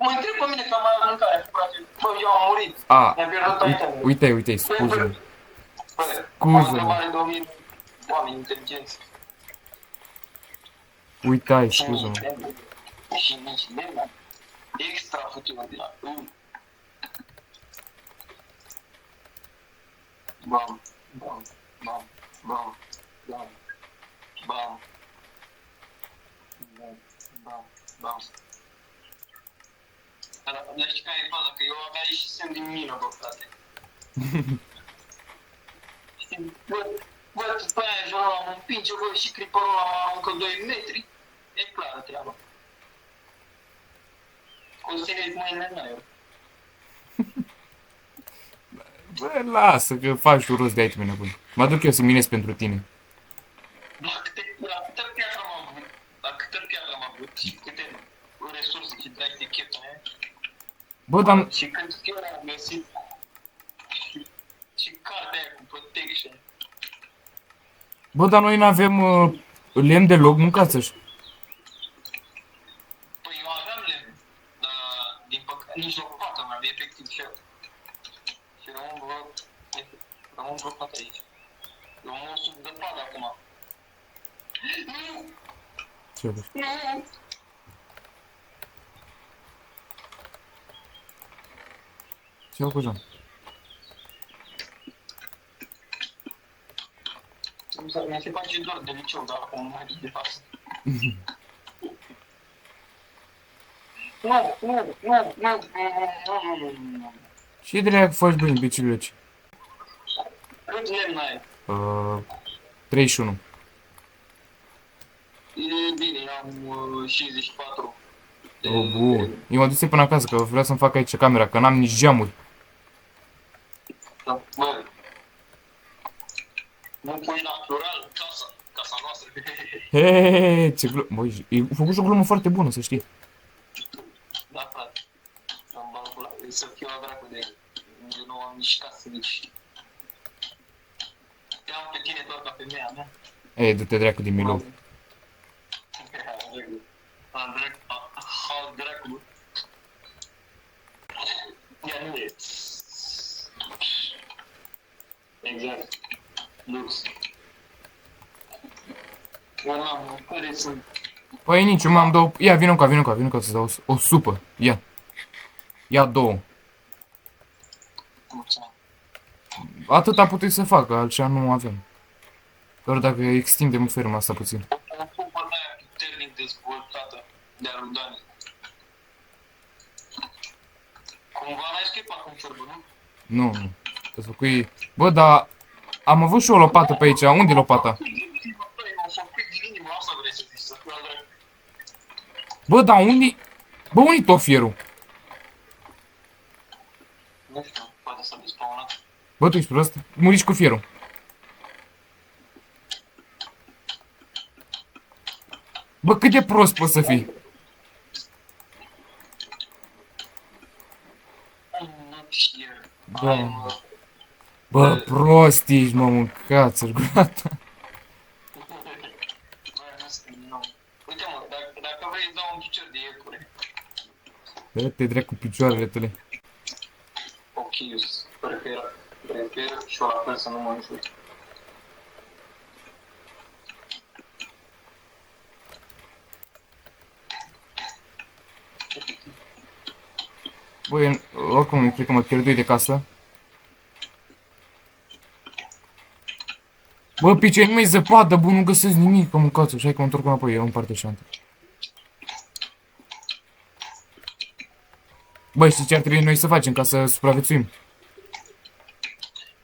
Mă întreb pe mine că am mai mâncare, frate. Bă, eu am murit. A, Mi-a pierdut itemul. uite, scuze-mă. Bă, am o întrebare de 1000 oameni inteligenți. Uitai, Și scuze-mă. nici lemn. Extra futiu de la. Bam, bam, bam, bam, bam, bam, bam, bam, bam. Dar știi care e faza? Că eu abia ieșisem din mină, bă, frate. Știi, bă, după aia jurul ăla mă împinge, bă, și creeperul ăla mă aruncă 2 metri. E clară treaba. O să iei mâine în aer. Bă, lasă că faci tu rost de aici, nebun. Mă duc eu să minez pentru tine. La câtă piatră am avut, la câtă piatră am avut și câte resurse și dragi de chetă, Bă, dar... și când eu am găsit și cartea aia cu protection. Bă, dar noi n-avem lemn deloc, mâncați-și. Păi eu aveam lemn, dar din păcate nici lopată mai avea efectiv și eu. Și rămân blocat aici. Eu mă sub zăpadă acum. Nu! Ce faci? Nu! Ce fac cu Jean? Mi se face dor de liceu, dar acum mai de față. Nu. Ce dracu faci, bă, imbecilule? Cât lemn ai? 31. E bine, am 64. Oh, bun. Eu mă duc până acasă, că vreau să-mi fac aici camera, că n-am nici geamuri. Da, bă. Nu pui natural casa noastră. Hehehe, ce glumă. Băi, e făcut și o glumă foarte bună, să știi. Da, frate. Am balcula, să fiu la dracu de eu nu am nici casă, nici... Te-am pe tine doar ca femeia mea. Ei, du-te dracu din Milou. Al dracu. Ia nu e. Exact. Lux. Ăla, care sunt? Păi nici, eu m-am două... Ia, vină ca să-ți dau o supă. Ia. Ia două. Atâta puteți să fac, altceva nu avem. Doar dacă extindem ferma asta puțin. O supă de aia puternic dezvoltată de-a lui Dani. Cumva n-ai schipat în ciorbă, nu? Nu. Să făcui... Bă, dar... Am avut și o lopată pe aici. Unde e lopata? Bă, dar unde... Bă, unde-i tot fierul? Nu știu, poate s-a despawnat. Bă, tu ești prost? Murici cu fierul. Bă, cât de prost poți să fii? Nu știu. Bă, bă, prost ești, mă, mâncați-și gata. Uite mă, dacă vrei îți dau un picior de iepure. Dă-te drept cu picioarele tale. Ok, prefer și o la fel să nu mă înjuri. Băi, oricum, cred că mă pierdui de casă. Bă, pice, nu mai zăpadă, bă, nu găsesc nimic, că mâncați-o. Și hai că mă întorc înapoi, eu în partea șantă. Băi, știi ce ar trebui noi să facem ca să supraviețuim?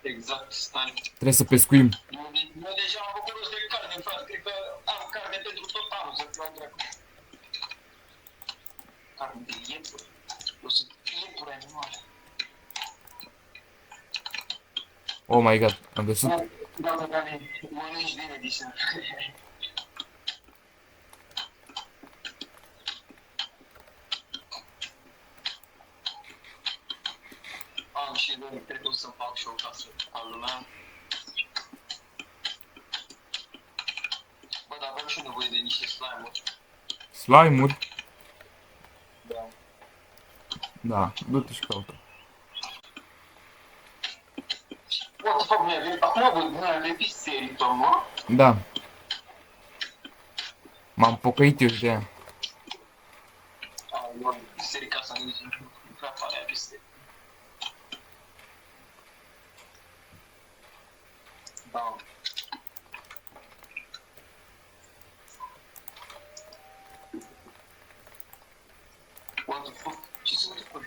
Exact, stai. Trebuie să pescuim. Eu deja am făcut rost de carne, frate. Cred că am carne pentru tot anul, să fiu dracu. Carne de iepure. Eu sunt iepure animale. Oh my god, am găsit. Da, Dani, mănânci bine, Disen. Am și Dani, cred că o să fac și o casă al lumea. Bă, dar avem și nevoie de niște slime-uri. Slime-uri? Da. Da, du-te și caută. What the fuck, acum văd, mi-a venit serii, mă? Da. M-am pocăit eu de ea. Bun, serii casa nici nu prea pare a serii. Da. What the fuck? Ce se întâmplă?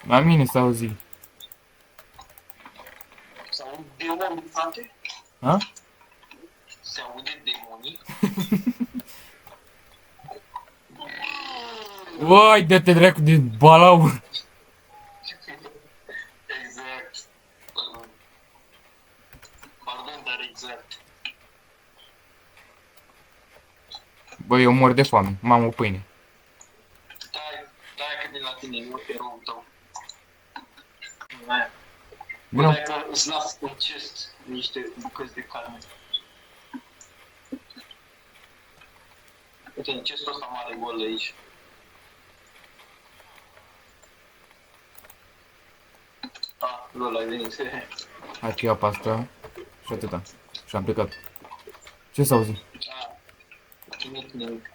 La mine s-a auzit. Se aude demonii, frate? Ha? Se aude demonii? Uai, dă-te dracu de balaur. Exact. Pardon, dar exact. Băi, eu mor de foame. M-am o pâine. Stai că vin la tine, nu te rău tău. Vino. Stai că îți las în chest niște bucăți de carne. Uite, în chestul ăsta mare gol aici. Ah, lol, ai venit. Hai că iau pe asta. Și atâta. Și am plecat. Ce s-a auzit? Ah, nimic.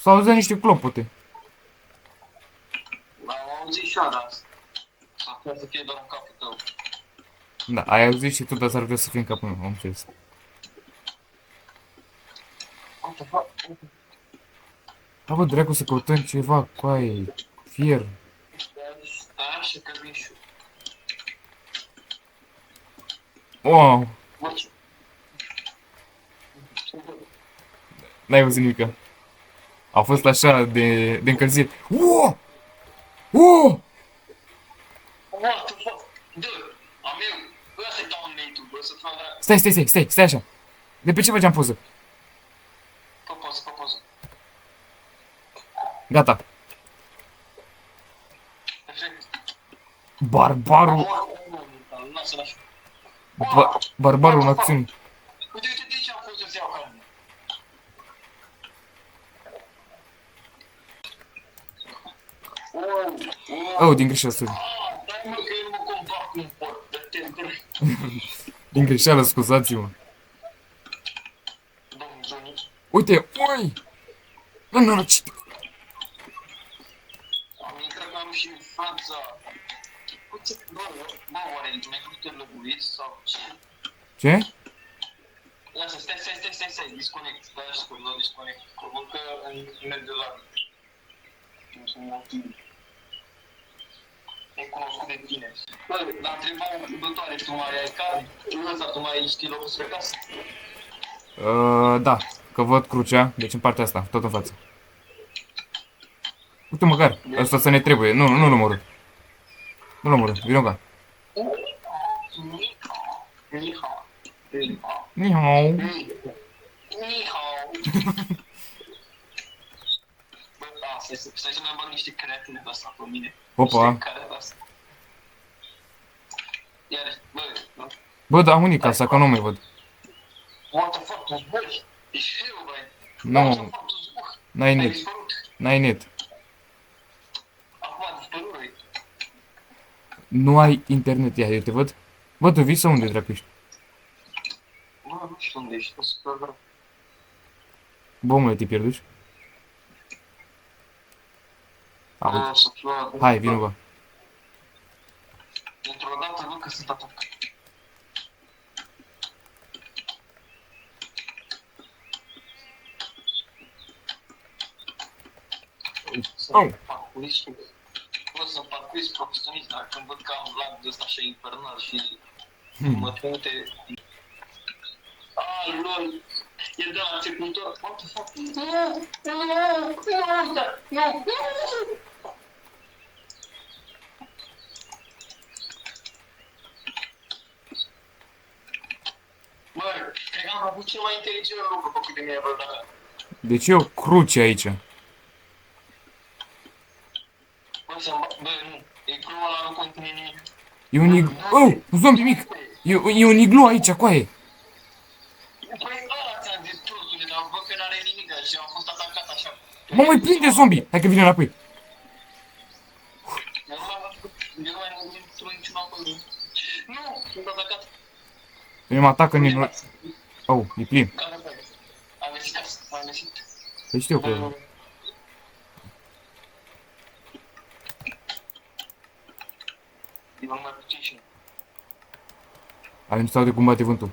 S-au auzit niște clopote. Am auzit și eu, dar acum să fie doar în capul tău. Da, ai auzit și tu, dar s-ar putea să fie în capul meu. Am înțeles. What the fuck? Da, bă, dracu, să căutăm ceva cu aia. Fier. Stai așa că vin și eu. Wow. Bă, ce? N-ai auzit nimica. A fost așa de încălzire. Wow! Wow! What the fuck? Dă, am eu. Bă, să-i dau în YouTube, bă, să fac la... Stai așa. De pe ce faceam poză? Pe poză. Gata. Perfect. Barbarul. Lasă-l așa. Barbarul în acțiune. Uite, de ce am fost să-ți iau carne? Oh, din greșeală, sorry. Dai mă că eu nu mă compar cu un porc, dă-te drept. Din greșeală, scuzați-mă. Domnul Johnny. Uite, ui! Înnorocit. Am intrat ca și în Franța. Uite, bă, oare mi-ai făcut te lăguit sau ce? Ce? Lasă, stai, disconnect, stai așa că vreau disconnect. Văd că merg de la... Nu sunt motiv. E cunoscut de tine. Bă, dar întreba o următoare, tu mai ai carne? Ăsta, tu mai știi locul spre casă? Da, că văd crucea, deci în partea asta, tot în față. Uite măcar, ăsta să ne trebuie, nu-l omorâ. Nu-l omorâ, vino ca. Ni hao. Ni hao. Ni hao. Bă, da, stai să mai bag niște creatine de asta pe mine. Opa. Niște care de asta. Iar, bă, nu. Bă, da, unii casa, că nu mai văd. What the fuck, tu zbori? Ești fiu, băi. Nu, What the fuck, tu zbori? n-ai Ai net, dispărut. n-ai net. Acum a dispărut, băi. Nu ai internet, ia, eu te văd. Bă, tu vii sau unde dracu ești? Bă, nu știu unde ești, nu sunt pe Bă, omule, te pierduși? Auzi. să fiu... Hai, vino, bă. Dintr-o dată văd că sunt atacat. Au. Sunt parcurist. Bă, sunt parcurist profesionist, dar când văd că am lag de ăsta așa infernal și mă trimite... Ah, lol! E de la începător. What the fuck? Nu! Bă, cred că am făcut cel mai inteligent lucru făcut de mine vreodată. De ce e o cruce aici? Bă, bă, nu. E gluma ăla nu conține nimic. E un iglu... Oh, un zombie mic! E un iglu aici, coaie! Păi ăla ți-am zis prostule, dar văd că n-are nimic și am fost atacat așa. Mă mai prinde zombie! Hai că vine înapoi. Eu nu mai am niciun acolo. Nu, sunt atacat. Pe mine mă atacă din... Oh, e plin. Care pe? Am găsit asta, am găsit. Păi știu că... E mai puțin și Ai nu stau de cum bate vântul.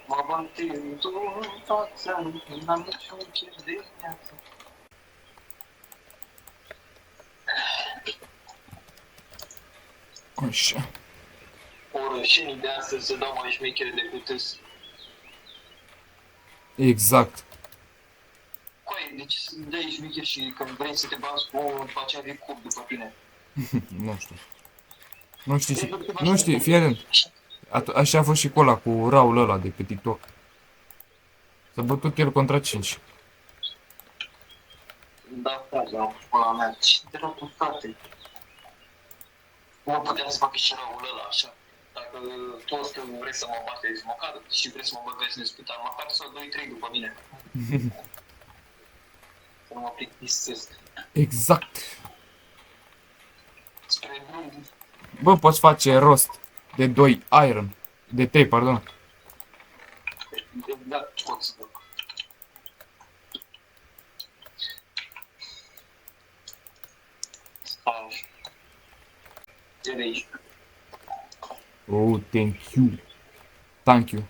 mă bate tu în față, n-am niciun chef de viață. Așa. Orășenii de astăzi se dau mai șmechere decât îs. Exact. Coai, deci să dai șmecher și când vrei să te bați cu unul, după aceea vii cub după tine. Nu știu. Nu știi și... Nu știi, fii atent. Așa a fost și cu ăla, cu Raul ăla de pe TikTok. S-a bătut el contra 5. Da, da, pula mea, ce dracu, frate? Nu puteam să fac și răul ăla, așa. Dacă toți că vrei să mă bateți, măcar și vrei să mă băgați în spital, măcar să 2-3 după mine. Să nu mă plictisesc. Exact. Spre bun, Bă, poți face rost de 2 iron. De 3, pardon. da, pot să fac. Stai. Ce de aici? Oh, thank you. Thank you.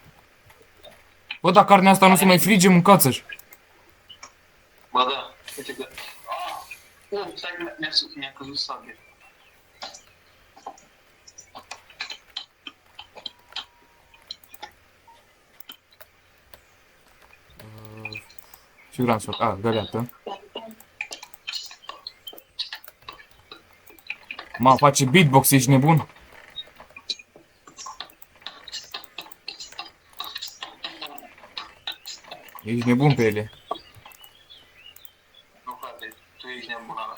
Bă, dar carnea asta nu se mai frige, mâncați-și. Ba da, uite că... Stai că mi-a căzut sabie. Și vreau să fac. A, găleată. Ma, face beatbox, ești nebun? Ești nebun pe ele. Nu, frate, tu ești nebuna mea.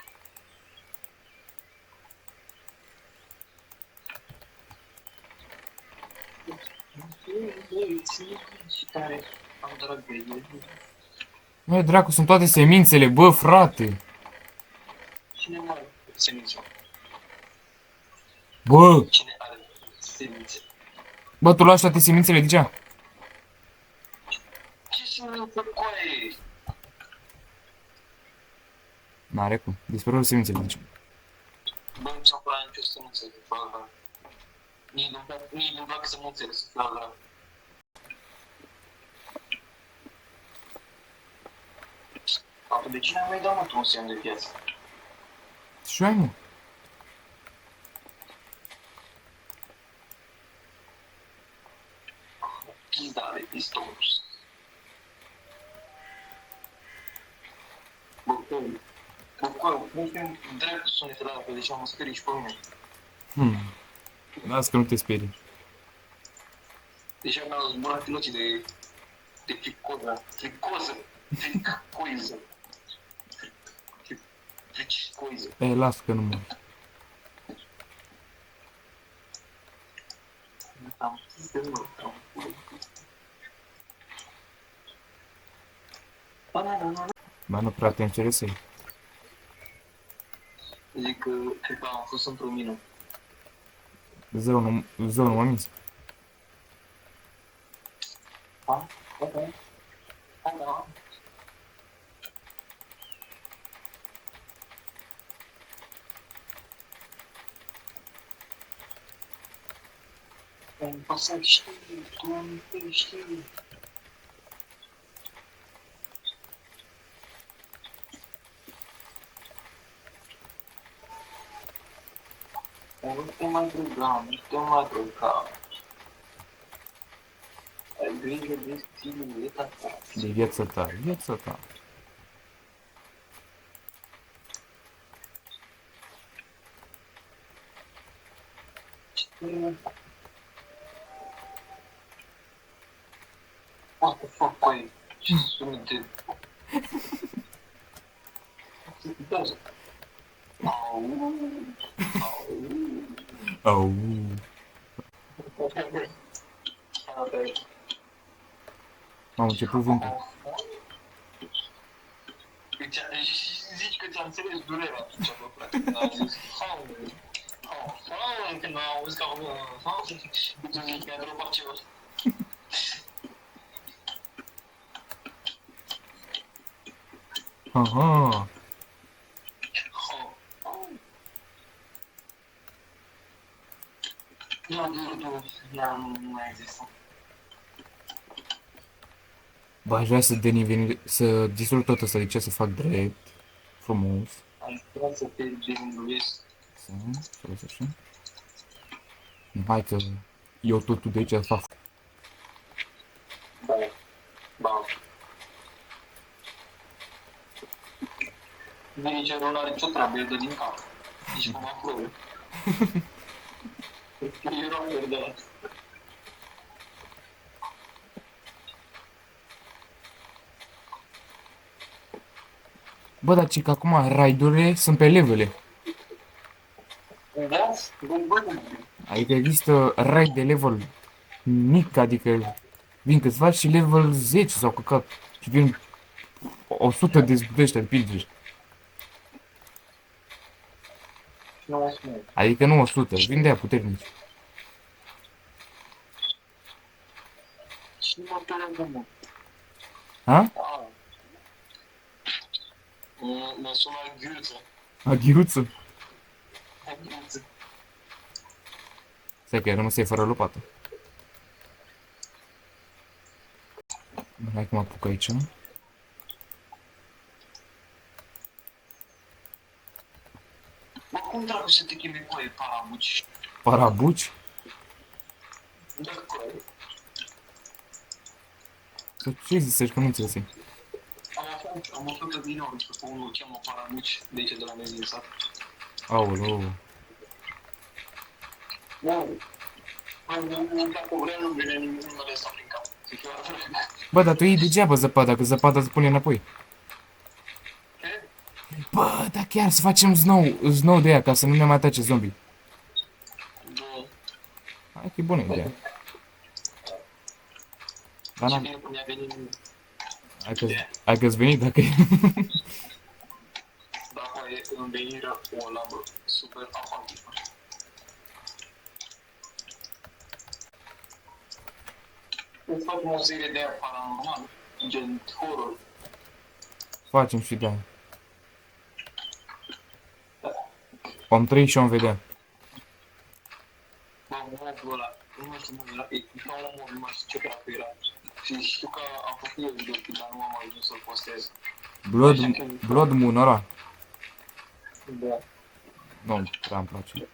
Și care am drag de ele. Măi, dracu, sunt toate semințele, bă, frate. Cine mai are semințe? Bă, Cine are semințe? bă, tu lași toate semințele deja? Ce semințe, coaie? N-are cum, dispărut semințele deja. Bă, nu ți-am curat nicio semințe, bă. Nici nu-mi plac semințele, să fiu la. De cine am mai dat, mă, tu un semn de viață? Și ai, mă. Pizda de pistonus. Bă, nu știu drept sunetul ăla, că deja mă sperii și pe mine. Las că nu te sperii. Deja mi-au zburat piloții de fricoză. Fricoză. Fricoiză. Fricoiză. E, las că nu mă. Ba, nu prea te interesezi. Zic că cred că am fost într-o mină. Zău nu mă minți. Da? Da. Am pasat știi, Doamne, știi. Nu te mai druga, nu te mai druga. Ai grijă de silueta ta. De viața ta, viața ta. What the fuck, băi? Ce sunet de... Ce se Au. Au. Am început vântul. Zici că a înțeles durerea atunci, bă, frate, când a zis, când a auzit că tu zici că a dropat ceva. Aha. Nu mai există. Bă, aș vrea să distrug tot ăsta, de ce să fac drept, frumos. Am vrea să te gânduiesc. Să las așa. Hai că eu totul de aici fac. Da, da. Managerul are ce treabă, e de din cap. Nici cum acolo. Era pierdut. Bă, dar ce că acum raidurile sunt pe levele. Da? Bă. Adică există raid de level mic, adică vin câțiva și level 10 sau căcat. Și vin 100 de ăștia de pilgeri. Nu spune. Adică nu 100, vin de aia puternici. Și mă întâlnesc, mă. Ha? Mă sună Ghiuță. Aghiuță. Ghiuță. Stai că i-a rămas fără lopată. Hai că mă apuc aici. Mă, cum dracu să te chemi cu ei, parabuci? Parabuci? Da, cu ei. Sau ce zici că nu înțelegi? Am aflat că vine ori că unul îl cheamă parabuci de aici de la mine din sat. Aoleu. Nu. Dacă vrea, nu vine nu le stau prin cap. Bă, dar tu iei degeaba zăpada, că zăpada îți pune înapoi. Ce? Bă, dar chiar să facem snow de aia, ca să nu ne mai atace zombie. Da. Hai că e bună ideea. Dar Ce n-am... bine cum i-a venit mie. Hai că-ți venit dacă e... Dacă e învenirea o labă super afantică. Îți fac o serie de aia paranormal, gen horror. Facem și de aia. Om 3 și om vedea. Bă, mobul ăla, nu știu cum era, e ca un mob, nu mai știu ce dracu era. Și știu că am făcut eu videoclip, dar nu am mai ajuns să-l postez. Blood Moon ăla. Da. Nu prea îmi place.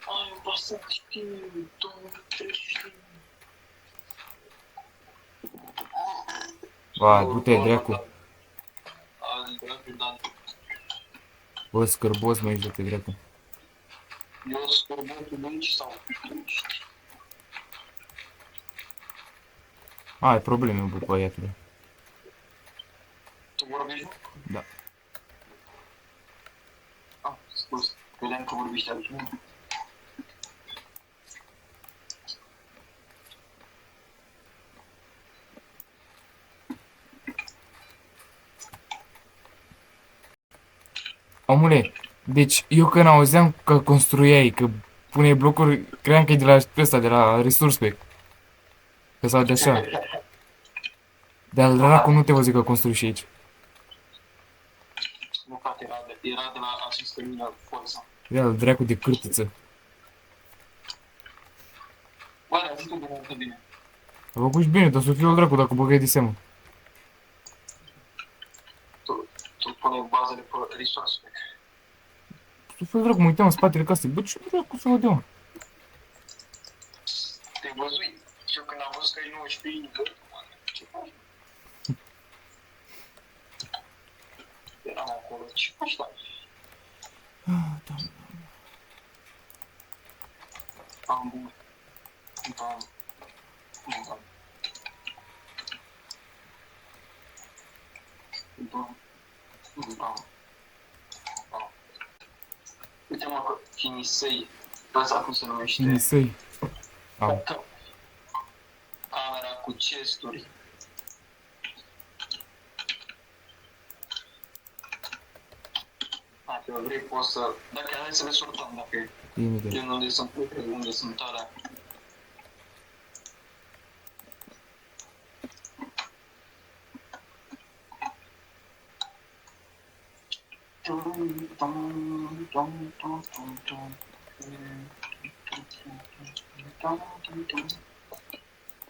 Ai, îmi pasă, știu, 2030. Ba, du-te dracu. Adică, da. Bă, scârbos, mă, ești du-te dracu. Eu scurbotul de aici sau aici? Ai probleme, bă, băiatule. Tu vorbești, nu? Da. Ah, scuze, credeam că vorbești altceva. Omule, deci eu când auzeam că construiai, că puneai blocuri, credeam că e de la ăsta, de la Resource Pack. Că sau de așa. Dar dracu nu te văzut că construi și aici. Nu, frate, era de la această mină forța. Ia dracu de cârtiță. Bă, dar zic tu bine, că bine. A făcut și bine, dar să fiu dracu dacă băgai de seamă. Tu pune bazele pe resource pack. Să fiu dracu, mă uitam în spatele casei. Bă, ce dracu să văd eu? Te-ai văzut? Și eu când am văzut că e 19 inimi, bă, ce faci? Eram acolo, ce faci, da? Am bun. Bam. Bam. Bam. Bam. Bam. Uite mă că Finisei, ăsta cum se numește? Nisei. Au. Camera cu chesturi. Dacă vrei poți să... Dacă hai să le sortăm, dacă e Imediat. din unde sunt lucruri, unde sunt alea.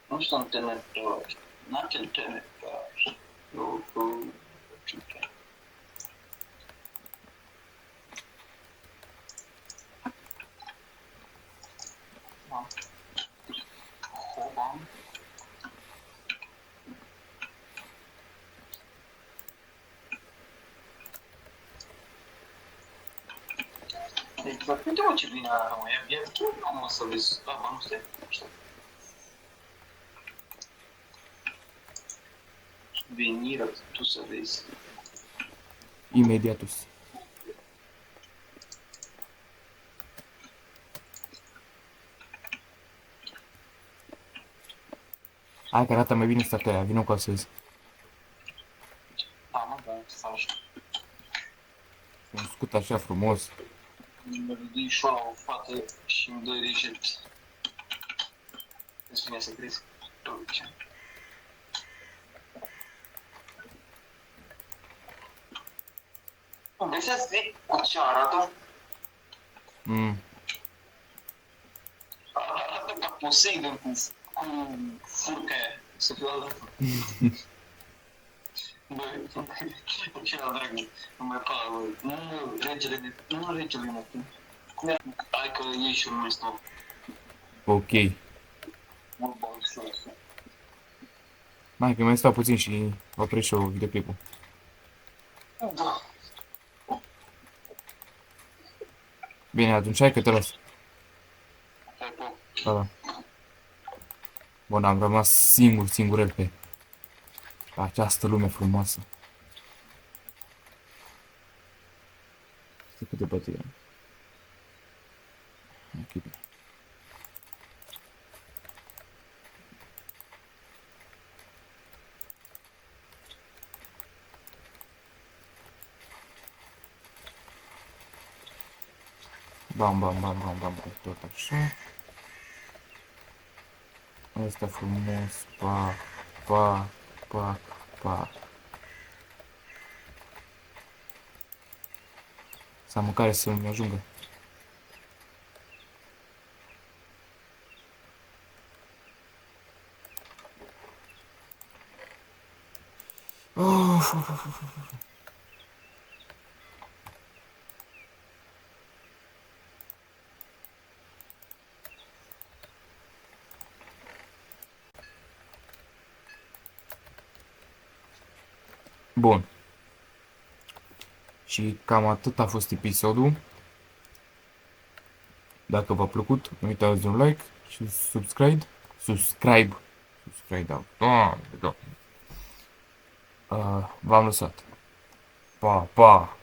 Nu sunt temetori, n-acel temetori. Hoban. Exact, uite-mă ce bine arată, mă, e chiar mă să vezi, da, bă, nu stai, știu. Veniră, tu să vezi. Imediatus. Hai că arată mai bine statele, vină cu astăzi. Da, mă, da, stau așa. Un scut așa frumos. Mă ridic și la o fată și îmi dă rejet. Îți vine să crezi tot ce. Vrei să zic cu ce arată? Arată ca Poseidon cu furca aia, să fiu al Băi, ce la dragul, nu mai pară, băi. Nu, regele Neptun. Hai că ieși și mai stau. Ok. Mă bag și eu. Mai că mai stau puțin și opresc și eu videoclipul. Da. Bine, atunci hai că te las. Hai, bă. Da, da. Bun, am rămas singurel pe această lume frumoasă. Știi câte bătăi am? Ok, bine. Bam, bam, bam, bam, bam, tot așa. Asta frumos, pac, pac, pac, pac. Să mâncare să nu-mi ajungă. Uf, uf, uf, uf, uf. Bun. Și cam atât a fost episodul. Dacă v-a plăcut, nu uitați de un like și subscribe, da, Doamne, Doamne. V-am lăsat. Pa, pa!